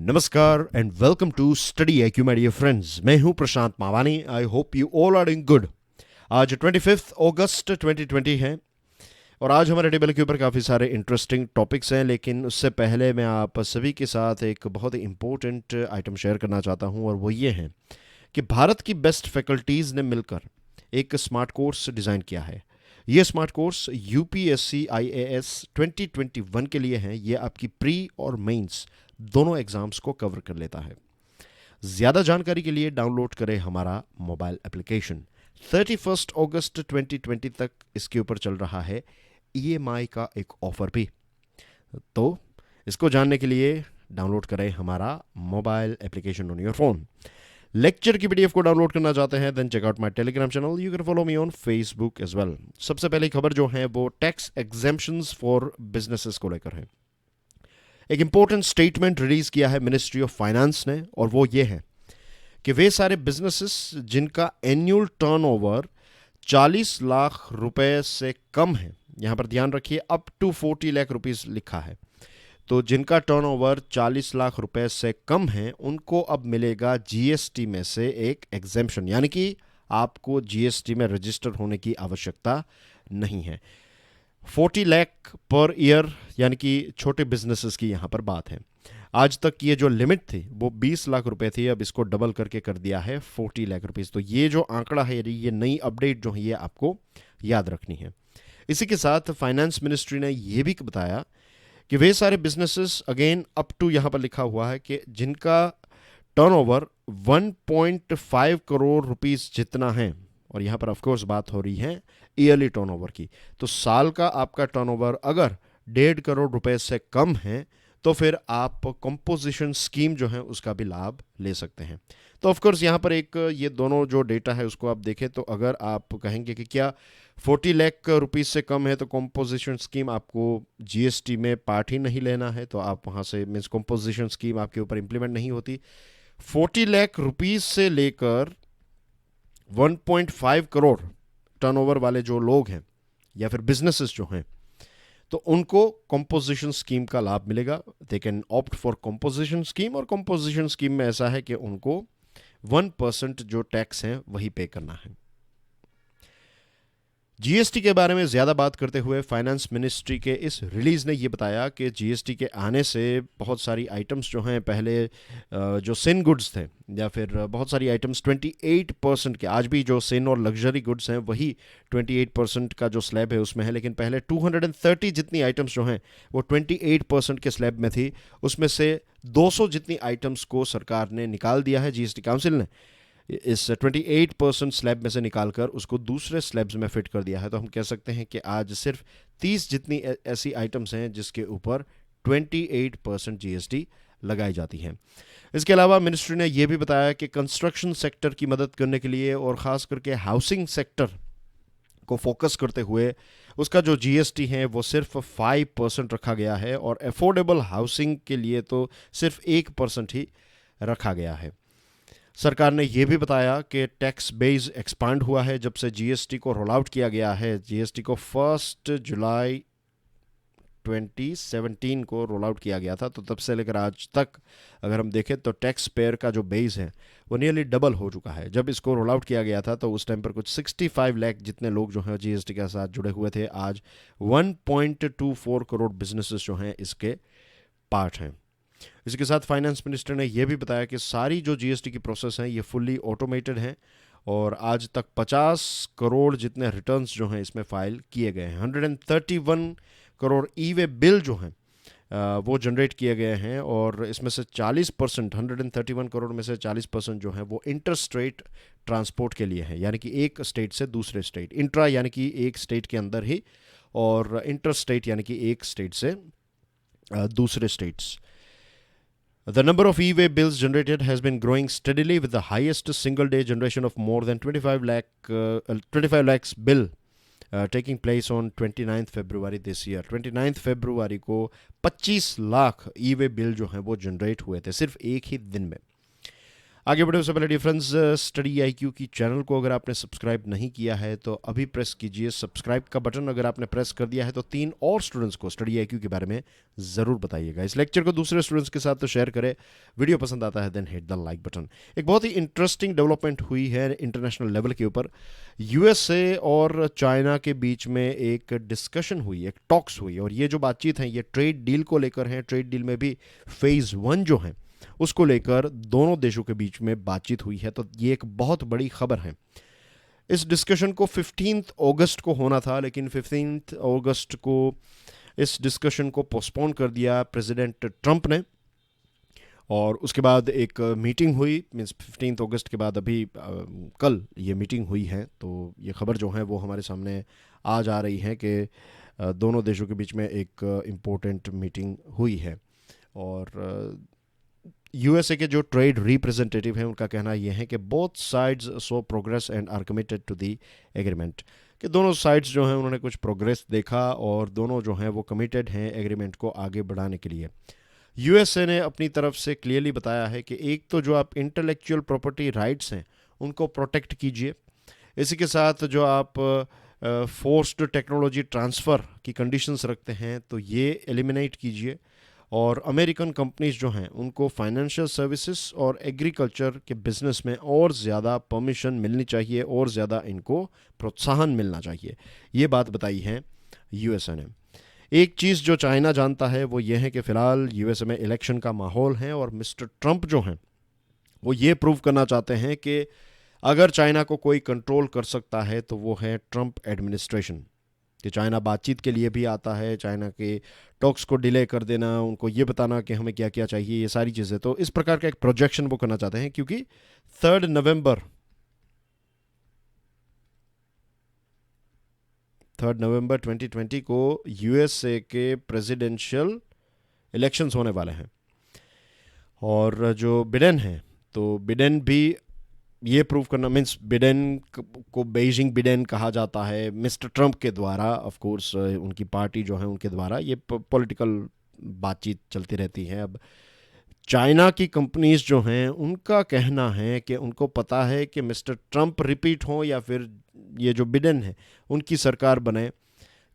नमस्कार and welcome to study IQ my dear friends. मैं हूं Prashant Mawani. I hope you all are doing good. आज 25 अगस्त 2020 है और आज हमारे टेबल के ऊपर काफ़ी सारे इंटरेस्टिंग टॉपिक्स हैं, लेकिन उससे पहले मैं आप सभी के साथ एक बहुत ही इंपॉर्टेंट आइटम शेयर करना चाहता हूं और वो ये है कि भारत की बेस्ट फैकल्टीज़ ने मिलकर एक स्मार्ट कोर्स डिज़ाइन किया है। ये स्मार्ट कोर्स UPSC IAS 2021 के लिए है। ये आपकी प्री और मेंस दोनों एग्जाम्स को कवर कर लेता है। ज़्यादा जानकारी के लिए डाउनलोड करें हमारा मोबाइल एप्लीकेशन। 31 अगस्त 2020 तक इसके ऊपर चल रहा है EMI का एक ऑफर भी। तो इसको जानने के लिए डाउनलोड करें हमारा mobile application on your phone. Lecture की PDF को डाउनलोड करना चाहते हैं then check out my Telegram channel. You can follow me on Facebook as well. सबसे पहली खबर जो है वो टैक्स एग्जेम्पशंस फॉर बिजनेसेस को लेकर है। एक इंपॉर्टेंट स्टेटमेंट रिलीज किया है मिनिस्ट्री ऑफ फाइनेंस ने और वो ये है कि वे सारे बिजनेसेस जिनका एनुअल टर्नओवर 40 लाख रुपए से कम है, यहां पर ध्यान रखिए अप टू 40 लाख रुपीस लिखा है, तो जिनका टर्नओवर 40 लाख रुपए से कम है उनको अब मिलेगा GST में से एक एग्जेम्पशन, यानी कि आपको GST में रजिस्टर होने की आवश्यकता नहीं है। 40 लाख पर ईयर यानी कि छोटे बिजनेसेस की यहाँ पर बात है। आज तक ये जो लिमिट थी वो 20 लाख रुपए थी, अब इसको डबल करके कर दिया है 40 लाख रुपीस। तो ये जो आंकड़ा है, ये नई अपडेट जो है, ये आपको याद रखनी है। इसी के साथ फाइनेंस मिनिस्ट्री ने ये भी बताया कि वे सारे बिजनेसेस अगेन अप टू यहाँ पर लिखा हुआ है कि जिनका टर्नओवर 1.5 करोड़ रुपीस जितना है, और यहाँ पर ऑफकोर्स बात हो रही है ईयरली टर्नओवर की, तो साल का आपका टर्नओवर अगर 1.5 करोड़ रुपए से कम है तो फिर आप कंपोजिशन स्कीम जो है उसका भी लाभ ले सकते हैं। तो ऑफकोर्स यहाँ पर एक ये दोनों जो डेटा है उसको आप देखें तो अगर आप कहेंगे कि क्या 40 लाख रुपीस से कम है तो कंपोजिशन स्कीम आपको GST में पार्ट ही नहीं लेना है, तो आप वहाँ से मीन्स कंपोजिशन स्कीम आपके ऊपर इंप्लीमेंट नहीं होती। 40 लाख रुपीस से लेकर 1.5 करोड़ टर्नओवर वाले जो लोग हैं या फिर बिजनेसेस जो हैं, तो उनको कंपोजिशन स्कीम का लाभ मिलेगा। They can opt for composition scheme, और कंपोजिशन स्कीम में ऐसा है कि उनको 1% जो टैक्स है वही पे करना है। GST के बारे में ज़्यादा बात करते हुए फाइनेंस मिनिस्ट्री के इस रिलीज़ ने ये बताया कि GST के आने से बहुत सारी आइटम्स जो हैं, पहले जो सिन गुड्स थे या फिर बहुत सारी आइटम्स 28% के, आज भी जो सिन और लग्जरी गुड्स हैं वही 28% का जो स्लैब है उसमें है, लेकिन पहले 230 जितनी आइटम्स जो हैं वो 28% के स्लैब में थी। उसमें से 200 जितनी आइटम्स को सरकार ने निकाल दिया है, GST काउंसिल ने इस 28% स्लैब में से निकालकर उसको दूसरे स्लैब्स में फिट कर दिया है। तो हम कह सकते हैं कि आज सिर्फ 30 जितनी ऐसी आइटम्स हैं जिसके ऊपर 28% GST लगाई जाती है। इसके अलावा मिनिस्ट्री ने यह भी बताया कि कंस्ट्रक्शन सेक्टर की मदद करने के लिए और ख़ास करके हाउसिंग सेक्टर को फोकस करते हुए उसका जो GST है वो सिर्फ 5% रखा गया है, और अफोर्डेबल हाउसिंग के लिए तो सिर्फ 1% ही रखा गया है। सरकार ने यह भी बताया कि टैक्स बेस एक्सपांड हुआ है जब से GST को रोल आउट किया गया है। GST को 1 जुलाई 2017 को रोल आउट किया गया था, तो तब से लेकर आज तक अगर हम देखें तो टैक्स पेयर का जो बेस है वो नियरली डबल हो चुका है। जब इसको रोल आउट किया गया था तो उस टाइम पर कुछ 65 लाख जितने लोग जो हैं GST के साथ जुड़े हुए थे। आज 1.24 करोड़ बिजनेसेस जो हैं इसके पार्ट हैं। इसके साथ फाइनेंस मिनिस्टर ने यह भी बताया कि सारी जो GST की प्रोसेस हैं ये फुल्ली ऑटोमेटेड हैं और आज तक 50 करोड़ जितने रिटर्न्स जो हैं इसमें फाइल किए गए हैं। 131 करोड़ ई-वे बिल जो हैं वो जनरेट किए गए हैं, और इसमें से 40%, 131 करोड़ में से 40% जो है वो इंटर स्टेट ट्रांसपोर्ट के लिए है, यानी कि एक स्टेट से दूसरे स्टेट। इंट्रा यानी कि एक स्टेट के अंदर ही, और इंटर स्टेट यानी कि एक स्टेट से दूसरे states. The number of e-way bills generated has been growing steadily, with the highest single-day generation of more than 25 lakhs bill taking place on 29th February this year. 29th February को 25 lakh e-way bill जो हैं वो generate हुए थे सिर्फ एक ही दिन में। आगे बढ़े उससे पहले डियर फ्रेंड्स, स्टडी आईक्यू की चैनल को अगर आपने सब्सक्राइब नहीं किया है तो अभी प्रेस कीजिए सब्सक्राइब का बटन। अगर आपने प्रेस कर दिया है तो 3 और स्टूडेंट्स को स्टडी आईक्यू के बारे में ज़रूर बताइएगा। इस लेक्चर को दूसरे स्टूडेंट्स के साथ तो शेयर करें। वीडियो पसंद आता है then hit the like button. एक बहुत ही इंटरेस्टिंग डेवलपमेंट हुई है इंटरनेशनल लेवल के ऊपर। यूएसए और चाइना के बीच में एक डिस्कशन हुई, एक टॉक्स हुई, और ये जो बातचीत है ये ट्रेड डील को लेकर है। ट्रेड डील में भी फेज़ 1 जो है उसको लेकर दोनों देशों के बीच में बातचीत हुई है। तो ये एक बहुत बड़ी खबर है। इस डिस्कशन को 15 अगस्त को होना था, लेकिन 15 अगस्त को इस डिस्कशन को पोस्टपोन कर दिया प्रेसिडेंट ट्रंप ने। और उसके बाद एक मीटिंग हुई, मीन्स 15 अगस्त के बाद अभी कल ये मीटिंग हुई है। तो ये खबर जो है वो हमारे सामने आज आ रही है कि दोनों देशों के बीच में एक इम्पोर्टेंट मीटिंग हुई है। और यूएसए के जो ट्रेड रिप्रेजेंटेटिव हैं उनका कहना यह है कि both sides show progress and are committed to the agreement, कि दोनों साइड्स जो हैं उन्होंने कुछ प्रोग्रेस देखा और दोनों जो हैं वो कमिटेड हैं एग्रीमेंट को आगे बढ़ाने के लिए। यूएसए ने अपनी तरफ से क्लियरली बताया है कि एक तो जो आप इंटेलेक्चुअल प्रॉपर्टी राइट्स हैं उनको प्रोटेक्ट कीजिए, इसी के साथ जो आप फोर्स्ड टेक्नोलॉजी ट्रांसफ़र की कंडीशंस रखते हैं तो ये एलिमिनेट कीजिए, और अमेरिकन कंपनीज जो हैं उनको फाइनेंशियल सर्विसेज और एग्रीकल्चर के बिजनेस में और ज़्यादा परमिशन मिलनी चाहिए और ज़्यादा इनको प्रोत्साहन मिलना चाहिए। ये बात बताई है यूएसए ने। एक चीज़ जो चाइना जानता है वो ये है कि फ़िलहाल यूएसए में इलेक्शन का माहौल है और मिस्टर ट्रंप जो हैं वो ये प्रूव करना चाहते हैं कि अगर चाइना को कोई कंट्रोल कर सकता है तो वो है ट्रंप एडमिनिस्ट्रेशन। कि चाइना बातचीत के लिए भी आता है, चाइना के टॉक्स को डिले कर देना, उनको ये बताना कि हमें क्या क्या चाहिए, ये सारी चीज़ें। तो इस प्रकार का एक प्रोजेक्शन वो करना चाहते हैं, क्योंकि 3 नवंबर 2020 को यूएसए के प्रेसिडेंशियल इलेक्शंस होने वाले हैं। और जो बिडेन है तो बिडेन भी ये प्रूव करना, मीन्स बिडेन को बेइजिंग बिडेन कहा जाता है मिस्टर ट्रंप के द्वारा। ऑफ कोर्स उनकी पार्टी जो है उनके द्वारा ये पॉलिटिकल बातचीत चलती रहती है। अब चाइना की कंपनीज जो हैं उनका कहना है कि उनको पता है कि मिस्टर ट्रंप रिपीट हो या फिर ये जो बिडेन है उनकी सरकार बने,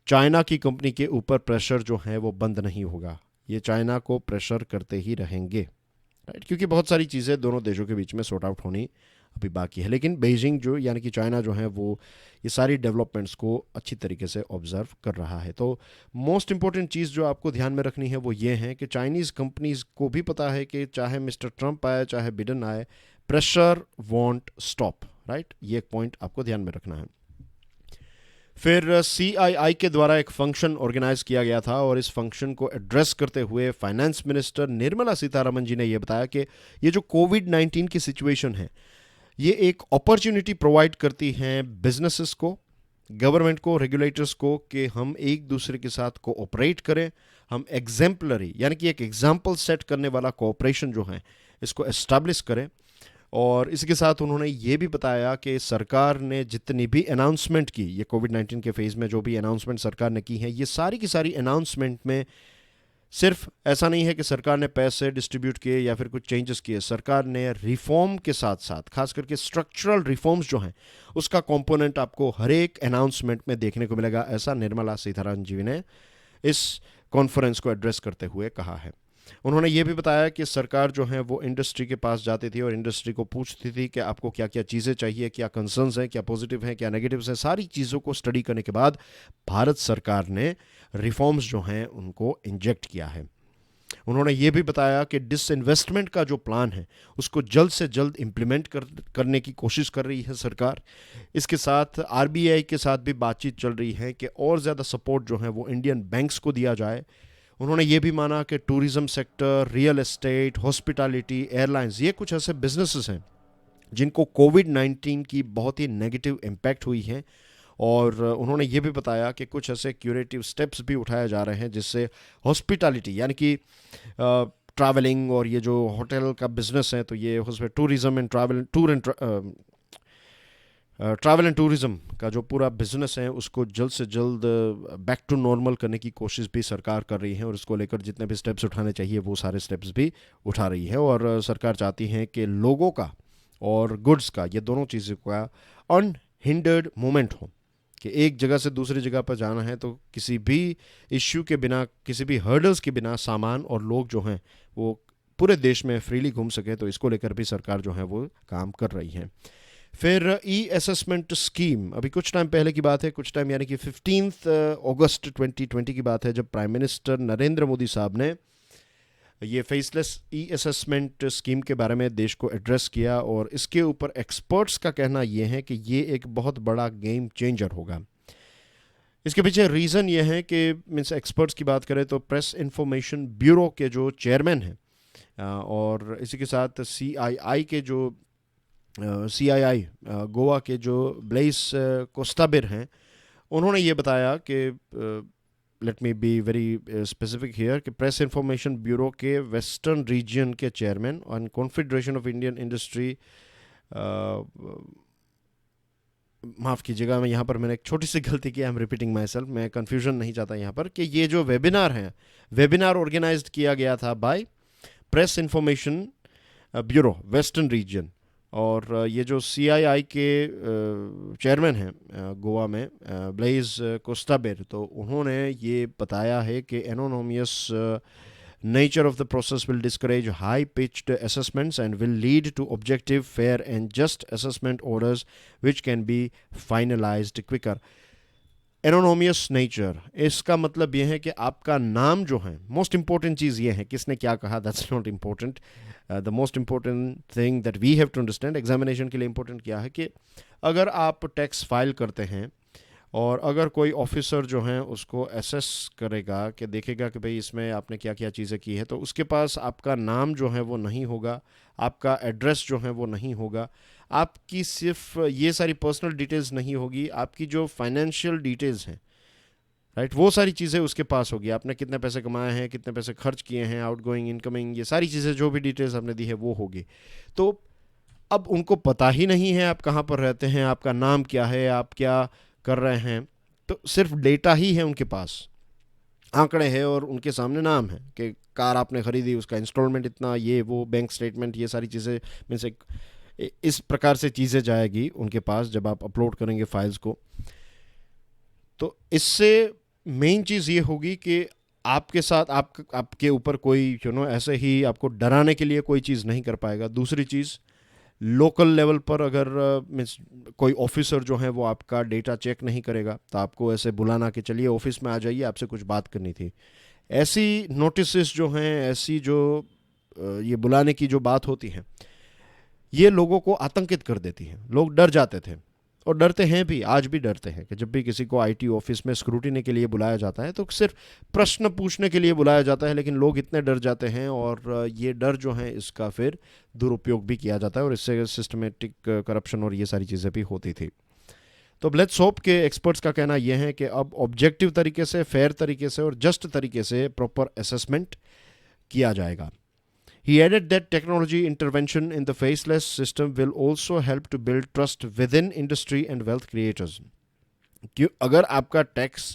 चाइना की कंपनी के ऊपर प्रेशर जो है वो बंद नहीं होगा। ये चाइना को प्रेशर करते ही रहेंगे, राइट, क्योंकि बहुत सारी चीज़ें दोनों देशों के बीच में सॉर्ट आउट होनी अभी बाकी है। लेकिन बीजिंग जो यानी कि चाइना जो है वो ये सारी डेवलपमेंट्स को अच्छी तरीके से ऑब्जर्व कर रहा है। तो मोस्ट इंपॉर्टेंट चीज़ जो आपको ध्यान में रखनी है वो ये है कि चाइनीज़ कंपनीज़ को भी पता है कि चाहे मिस्टर ट्रंप आए चाहे बिडेन आए, प्रेशर वॉन्ट स्टॉप, राइट। ये एक पॉइंट आपको ध्यान में रखना है। फिर CII के द्वारा एक फंक्शन ऑर्गेनाइज किया गया था और इस फंक्शन को एड्रेस करते हुए फाइनेंस मिनिस्टर निर्मला सीतारमन जी ने यह बताया कि ये जो कोविड-19 की सिचुएशन है ये एक अपॉर्चुनिटी प्रोवाइड करती है बिजनेसेस को, गवर्नमेंट को, रेगुलेटर्स को, कि हम एक दूसरे के साथ कोऑपरेट करें। हम एग्जाम्पलरी यानी कि एक एग्जाम्पल सेट करने वाला कोऑपरेशन जो है इसको एस्टैब्लिश करें। और इसके साथ उन्होंने ये भी बताया कि सरकार ने जितनी भी अनाउंसमेंट की, ये कोविड-19 के फेज़ में जो भी अनाउंसमेंट सरकार ने की है, ये सारी की सारी अनाउंसमेंट में सिर्फ ऐसा नहीं है कि सरकार ने पैसे डिस्ट्रीब्यूट किए या फिर कुछ चेंजेस किए। सरकार ने रिफॉर्म के साथ साथ खास करके स्ट्रक्चरल रिफॉर्म्स जो हैं उसका कंपोनेंट आपको हर एक अनाउंसमेंट में देखने को मिलेगा, ऐसा निर्मला सीतारमन जी ने इस कॉन्फ्रेंस को एड्रेस करते हुए कहा है। उन्होंने ये भी बताया कि सरकार जो है वो इंडस्ट्री के पास जाती थी और इंडस्ट्री को पूछती थी कि आपको क्या क्या चीज़ें चाहिए, क्या कंसर्न्स हैं, क्या पॉजिटिव हैं, क्या नेगेटिव्स हैं। सारी चीज़ों को स्टडी करने के बाद भारत सरकार ने रिफॉर्म्स जो हैं उनको इंजेक्ट किया है। उन्होंने ये भी बताया कि डिसइन्वेस्टमेंट का जो प्लान है उसको जल्द से जल्द इम्प्लीमेंट करने की कोशिश कर रही है सरकार। इसके साथ RBI के साथ भी बातचीत चल रही है कि और ज़्यादा सपोर्ट जो है वो इंडियन बैंक्स को दिया जाए। उन्होंने ये भी माना कि tourism sector, real estate, hospitality, airlines, ये कुछ ऐसे बिजनेसेस हैं जिनको कोविड-19 की बहुत ही नेगेटिव इम्पैक्ट हुई है। और उन्होंने ये भी बताया कि कुछ ऐसे क्यूरेटिव स्टेप्स भी उठाए जा रहे हैं जिससे हॉस्पिटैलिटी यानी कि ट्रैवलिंग और ये जो होटल का बिजनेस है, तो ये उसमें tourism and travel and tourism का जो पूरा बिजनेस है उसको जल्द से जल्द बैक टू नॉर्मल करने की कोशिश भी सरकार कर रही है और इसको लेकर जितने भी स्टेप्स उठाने चाहिए वो सारे स्टेप्स भी उठा रही है। और सरकार चाहती है कि लोगों का और गुड्स का, ये दोनों चीज़ों का अनहिंडर्ड मूवमेंट हो, कि एक जगह से दूसरी जगह पर जाना है तो किसी भी इश्यू के बिना, किसी भी हर्डल्स के बिना सामान और लोग जो हैं वो पूरे देश में फ्रीली घूम सके, तो इसको लेकर भी सरकार जो है वो काम कर रही है। फिर ई असेसमेंट स्कीम, अभी कुछ टाइम पहले की बात है, कुछ टाइम यानी कि 15 अगस्त 2020 की बात है, जब प्राइम मिनिस्टर नरेंद्र मोदी साहब ने ये फेसलेस ई असेसमेंट स्कीम के बारे में देश को एड्रेस किया, और इसके ऊपर एक्सपर्ट्स का कहना ये है कि ये एक बहुत बड़ा गेम चेंजर होगा। इसके पीछे रीज़न ये है कि मीन्स एक्सपर्ट्स की बात करें तो प्रेस इंफॉर्मेशन ब्यूरो के जो चेयरमैन हैं और इसी के साथ सीआईआई के जो सीआईआई गोवा के जो ब्लेस कोस्टाबिर हैं, उन्होंने ये बताया कि let me be very specific here कि प्रेस इंफॉर्मेशन ब्यूरो के वेस्टर्न रीजन के चेयरमैन और कॉन्फेडरेशन ऑफ इंडियन इंडस्ट्री, माफ़ कीजिएगा, मैं यहाँ पर मैंने एक छोटी सी गलती की, I am repeating my self, मैं कन्फ्यूजन नहीं चाहता यहाँ पर, कि ये जो वेबिनार हैं, वेबिनार ऑर्गेनाइज्ड किया गया था by Press Information Bureau Western Region, और ये जो सीआईआई के चेयरमैन हैं गोवा में ब्लेज कोस्टाबिर, तो उन्होंने ये बताया है कि एनोनोमियस nature of the process will discourage high-pitched assessments and will lead to objective, fair and just assessment orders which can be finalized quicker. Anonymous nature, इसका मतलब यह है कि आपका नाम जो है, मोस्ट इंपॉर्टेंट चीज़ ये है, किसने क्या कहा that's not important, the most important thing that we have to understand, examination के लिए इंपॉर्टेंट क्या है कि अगर आप टैक्स फाइल करते हैं और अगर कोई ऑफिसर जो है उसको एसेस करेगा, कि देखेगा कि भाई इसमें आपने क्या क्या चीज़ें की है, तो उसके पास आपका नाम जो है वो नहीं होगा, आपका एड्रेस जो है वो नहीं होगा, आपकी सिर्फ ये सारी पर्सनल डिटेल्स नहीं होगी, आपकी जो फाइनेंशियल डिटेल्स हैं, राइट, वो सारी चीज़ें उसके पास होगी, आपने कितने पैसे कमाए हैं, कितने पैसे खर्च किए हैं, आउट गोइंग इनकमिंग, ये सारी चीज़ें जो भी डिटेल्स आपने दी है वो होगी। तो अब उनको पता ही नहीं है आप कहाँ पर रहते हैं, आपका नाम क्या है, आप क्या कर रहे हैं, तो सिर्फ डेटा ही है उनके पास, आंकड़े हैं और उनके सामने नाम है कि कार आपने ख़रीदी, उसका इंस्टॉलमेंट इतना, ये वो बैंक स्टेटमेंट, ये सारी चीज़ें मीन्स इस प्रकार से चीज़ें जाएगी उनके पास जब आप अपलोड करेंगे फाइल्स को। तो इससे मेन चीज़ ये होगी कि आपके साथ आपके ऊपर कोई ऐसे ही आपको डराने के लिए कोई चीज़ नहीं कर पाएगा। दूसरी चीज़, लोकल लेवल पर अगर मीन्स कोई ऑफिसर जो है वो आपका डेटा चेक नहीं करेगा, तो आपको ऐसे बुलाना कि चलिए ऑफिस में आ जाइए, आपसे कुछ बात करनी थी, ऐसी नोटिस जो हैं, ऐसी जो ये बुलाने की जो बात होती है, ये लोगों को आतंकित कर देती है। लोग डर जाते थे और डरते हैं भी, आज भी डरते हैं कि जब भी किसी को आईटी ऑफिस में स्क्रूटिनी के लिए बुलाया जाता है तो सिर्फ प्रश्न पूछने के लिए बुलाया जाता है, लेकिन लोग इतने डर जाते हैं और ये डर जो है इसका फिर दुरुपयोग भी किया जाता है और इससे सिस्टमेटिक करप्शन और ये सारी चीज़ें भी होती थी। तो लेट्स होप के एक्सपर्ट्स का कहना यह है कि अब ऑब्जेक्टिव तरीके से, फेयर तरीके से और जस्ट तरीके से प्रॉपर असेसमेंट किया जाएगा। He added that technology intervention in the faceless system will also help to build trust within industry and wealth creators. कि अगर आपका टैक्स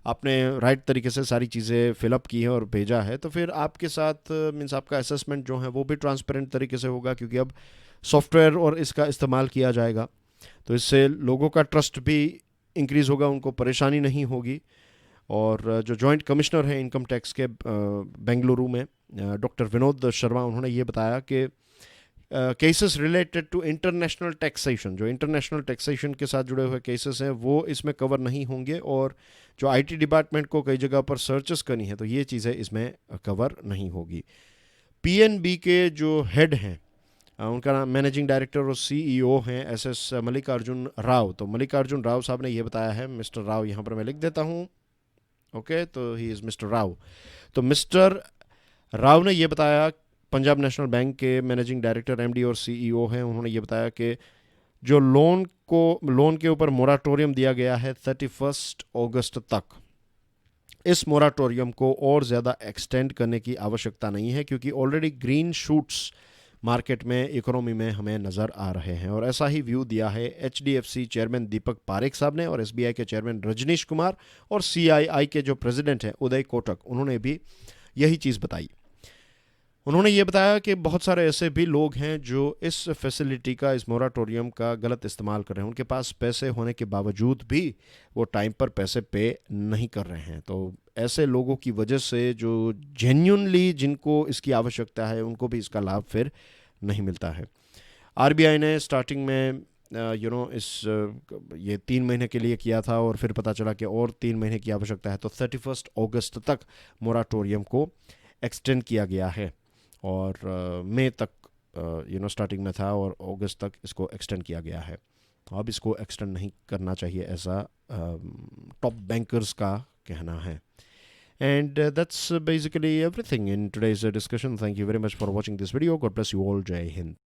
आपने राइट तरीके से सारी चीज़ें फिलअप की हैं और भेजा है, तो फिर आपके साथ मीन्स आपका असेसमेंट जो है वो भी ट्रांसपेरेंट तरीके से होगा, क्योंकि अब सॉफ्टवेयर और इसका इस्तेमाल किया जाएगा, तो इससे लोगों का ट्रस्ट भी इंक्रीज़ होगा, उनको परेशानी नहीं होगी। और जो जॉइंट कमिश्नर हैं इनकम टैक्स के बेंगलुरु में, डॉक्टर विनोद शर्मा, उन्होंने ये बताया कि cases related to international taxation, जो इंटरनेशनल टैक्सेशन के साथ जुड़े हुए केसेस हैं वो इसमें कवर नहीं होंगे, और जो आईटी डिपार्टमेंट को कई जगह पर सर्चेस करनी है तो ये चीज़ें इसमें कवर नहीं होगी। पीएनबी के जो हेड हैं, उनका नाम मैनेजिंग डायरेक्टर और सीईओ हैं एसएस मल्लिकार्जुन राव, तो मल्लिकार्जुन राव साहब ने ये बताया है, मिस्टर राव यहाँ पर मैं लिख देता हूँ, ओके, तो ही इज़ मिस्टर राव। तो मिस्टर राव ने ये बताया, पंजाब नेशनल बैंक के मैनेजिंग डायरेक्टर, एमडी और सीईओ हैं, उन्होंने ये बताया कि जो लोन के ऊपर मोराटोरियम दिया गया है 31 अगस्त तक, इस मोराटोरियम को और ज़्यादा एक्सटेंड करने की आवश्यकता नहीं है, क्योंकि ऑलरेडी ग्रीन शूट्स मार्केट में, इकोनॉमी में हमें नज़र आ रहे हैं। और ऐसा ही व्यू दिया है एचडीएफसी चेयरमैन दीपक पारेख साहब ने, और एसबीआई के चेयरमैन रजनीश कुमार, और सीआईआई के जो प्रेसिडेंट हैं उदय कोटक, उन्होंने भी यही चीज़ बताई। उन्होंने ये बताया कि बहुत सारे ऐसे भी लोग हैं जो इस फैसिलिटी का, इस मोराटोरियम का गलत इस्तेमाल कर रहे हैं। उनके पास पैसे होने के बावजूद भी वो टाइम पर पैसे पे नहीं कर रहे हैं। तो ऐसे लोगों की वजह से जो जेन्युइनली जिनको इसकी आवश्यकता है उनको भी इसका लाभ फिर नहीं मिलता है। आरबीआई ने स्टार्टिंग में इस ये 3 महीने के लिए किया था और फिर पता चला कि और 3 महीने की आवश्यकता है, तो 31 अगस्त तक मोराटोरियम को एक्सटेंड किया गया है। और मई तक स्टार्टिंग में था और अगस्त तक इसको एक्सटेंड किया गया है। अब इसको एक्सटेंड नहीं करना चाहिए, ऐसा टॉप बैंकर्स का कहना है। And that's basically everything in today's discussion. Thank you very much for watching this video. God bless you all. Jai Hind.